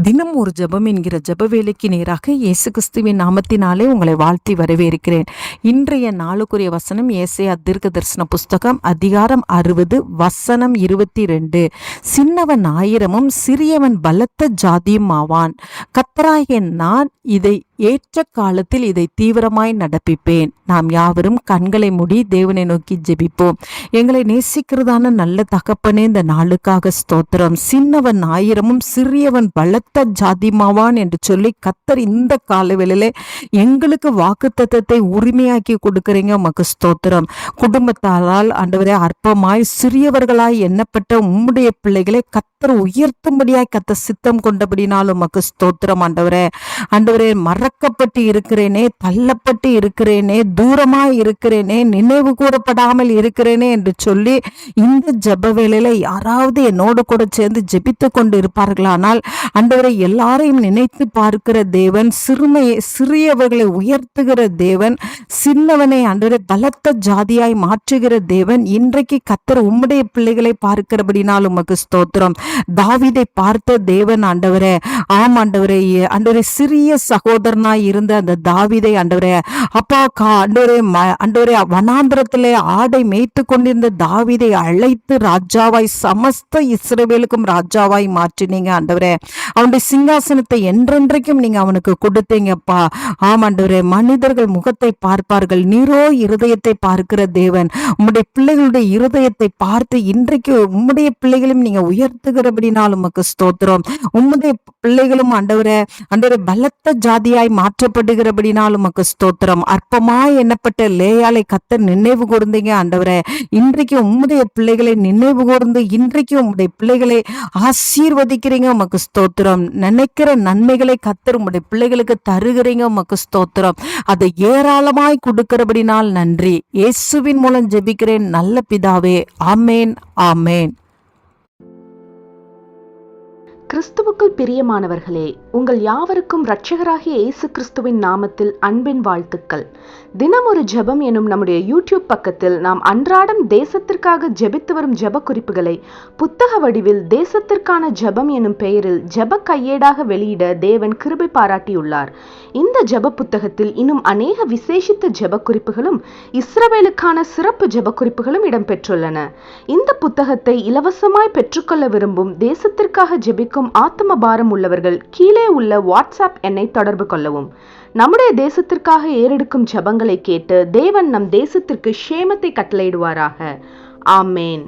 தினம் ஒரு ஜெபம் என்கிற ஜெப வேலைக்கு நேராக இயேசு கிறிஸ்துவின் நாமத்தினாலே உங்களை வாழ்த்தி வரவேற்கிறேன். இன்றைய நாளுக்குரிய வசனம் ஏசாயா தீர்க்கதரிசன புஸ்தகம் அதிகாரம் 60 வசனம் 22. சின்னவன் 1000 சிறியவன் பலத்த ஜாதியும் ஆவான். கர்த்தராகிய நான் இதை ஏற்ற காலத்தில் இதை தீவிரமாய் நடப்பிப்பேன். நாம் யாவரும் கண்களை மூடி தேவனை நோக்கி ஜெபிப்போம். எங்களை நேசிக்கிறதான நல்ல தகப்பனே, இந்த நாளுக்காக ஸ்தோத்திரம். சின்னவன் 1000 சிறியவன் பலத்த ஜாதிமாவான் என்று சொல்லி கர்த்தர் இந்த காலவேளையிலே எங்களுக்கு வாக்குத்தத்தத்தை உரிமையாக்கி கொடுக்கிறீங்க. உமக்கு ஸ்தோத்திரம். குடும்பத்தாரால் ஆண்டவரே அற்பமாய் சிறியவர்களாய் எண்ணப்பட்ட உம்முடைய பிள்ளைகளை கர்த்தர் உயர்த்தும்படியாய் கர்த்தர் சித்தம் கொண்டபடினால் உமக்கு ஸ்தோத்திரம். ஆண்டவரே மறக்கப்பட்டு இருக்கிறேனே, தள்ளப்பட்டு இருக்கிறேனே, தூரமாய் இருக்கிறேனே, நினைவு கூறப்படாமல் இருக்கிறேனே என்று சொல்லி இந்த ஜெப வேளையில யாராவது என்னோடு கூட சேர்ந்து ஜெபித்து கொண்டு இருப்பார்களானால் ஆண்டவரை எல்லாரையும் நினைத்து பார்க்கிற தேவன், சிறியவர்களை உயர்த்துகிற தேவன், சின்னவனை ஆண்டவரை பலத்த ஜாதியாய் மாற்றுகிற தேவன், இன்றைக்கு கர்த்தர் உம்முடைய பிள்ளைகளை பார்க்கிறபடினால் உமக்கு ஸ்தோத்திரம். தாவீதை பார்த்த தேவன் ஆண்டவரே, ஆம் ஆண்டவரே, ஆண்டவரே சிறிய சகோதரனாய் இருந்த அந்த தாவீதை ஆண்டவரே அப்பா ஆண்டவரே வனாந்திரத்திலே ஆடை மேய்த்து கொண்டிருந்த தாவீதை அழைத்து ராஜாவாய் சமஸ்த இஸ்ரவேலுக்கும் ராஜாவாய் மாற்றினீங்க ஆண்டவரே. அவனுடைய சிங்காசனத்தை என்றென்றைக்கும் நீங்க அவனுக்கு கொடுத்தீங்கப்பா. ஆம் ஆண்டவரே, மனிதர்கள் முகத்தை பார்ப்பார்கள், நீரோ இருதயத்தை பார்க்கிற தேவன். உம்முடைய பிள்ளைகளுடைய இருதயத்தை பார்த்து இன்றைக்கு உம்முடைய பிள்ளைகளும் நீங்க உயர்த்துகிறபடினால் உமக்கு ஸ்தோத்திரம். உம்முடைய பிள்ளைகளும் ஆண்டவரே பலத்த ஜாதியாய் மாற்றப்படுகிறபடினால் உமக்கு ஸ்தோத்திரம். அற்பமாய் எண்ணப்பட்ட லேயாலை கர்த்தர் நினைவு கூர்ந்தீங்க ஆண்டவரே. இன்றைக்கு உம்முடைய பிள்ளைகளை நினைவு கூர்ந்து இன்றைக்கு உம்முடைய பிள்ளைகளை ஆசீர்வதிக்கிறீங்க. உமக்கு ஸ்தோத்திரம். நினைக்கிற நன்மைகளை கர்த்தர் உம்முடைய பிள்ளைகளுக்கு தருகிறீங்க. உமக்கு ஸ்தோத்திரம். அதை ஏராளமாய் கொடுக்கிறபடினால் நன்றி. இயேசுவின் மூலம் ஜெபிக்கிறேன் நல்ல பிதாவே. ஆமேன், ஆமேன். கிறிஸ்துவுக்குள் பிரியமானவர்களே, உங்கள் யாவருக்கும் இரட்சகராகிய இயேசு கிறிஸ்துவின் நாமத்தில் அன்பின் வாழ்த்துக்கள். தினம் ஒரு ஜெபம் எனும் நம்முடைய யூடியூப் பக்கத்தில் நாம் அன்றாடம் தேசத்திற்காக ஜெபித்து வரும் ஜெப குறிப்புகளை புத்தக வடிவில் தேசத்திற்கான ஜெபம் எனும் பெயரில் ஜெப கையேடாக வெளியிட தேவன் கிருபை பாராட்டியுள்ளார். இந்த ஜெப புத்தகத்தில் இன்னும் அநேக விசேஷித்த ஜெப குறிப்புகளும் இஸ்ரவேலுக்கான சிறப்பு ஜெப குறிப்புகளும் இடம்பெற்றுள்ளன. இந்த புத்தகத்தை இலவசமாய் பெற்றுக்கொள்ள விரும்பும் தேசத்திற்காக ஜெபிக்கும் ஆத்ம பாரம் உள்ளவர்கள் கீழே உள்ள வாட்ஸ்அப் எண்ணை தொடர்பு கொள்ளவும். நம்முடைய தேசத்திற்காக ஏறெடுக்கும் ஜெபங்களை கேட்டு தேவன் நம் தேசத்திற்கு க்ஷேமத்தை கட்டளையிடுவாராக. ஆமேன்.